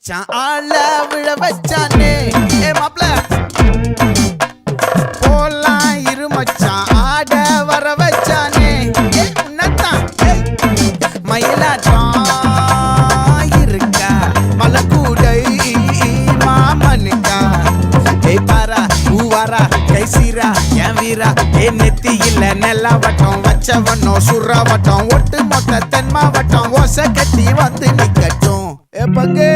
மச்சான் ஆள விழ வச்சானே ஏ மாப்ள போலாம் இரு மச்சான் ஆட வர வச்சானே ஏ உன்னத்தான் மயிலாட்டம் இருக்கா மலக்கூடை மாமனுக்கா ஏய் பாரா பூவாரா கைசீரா என் வீரா ஏ நெத்தி இல்ல நெல்லா வட்டம் வச்சவனோ சுறா வட்டம் ஒட்டு மொத்த தென் மாவட்டம் ஓசை கட்டி வந்து நிக்கட்டும் ஏ பங்கே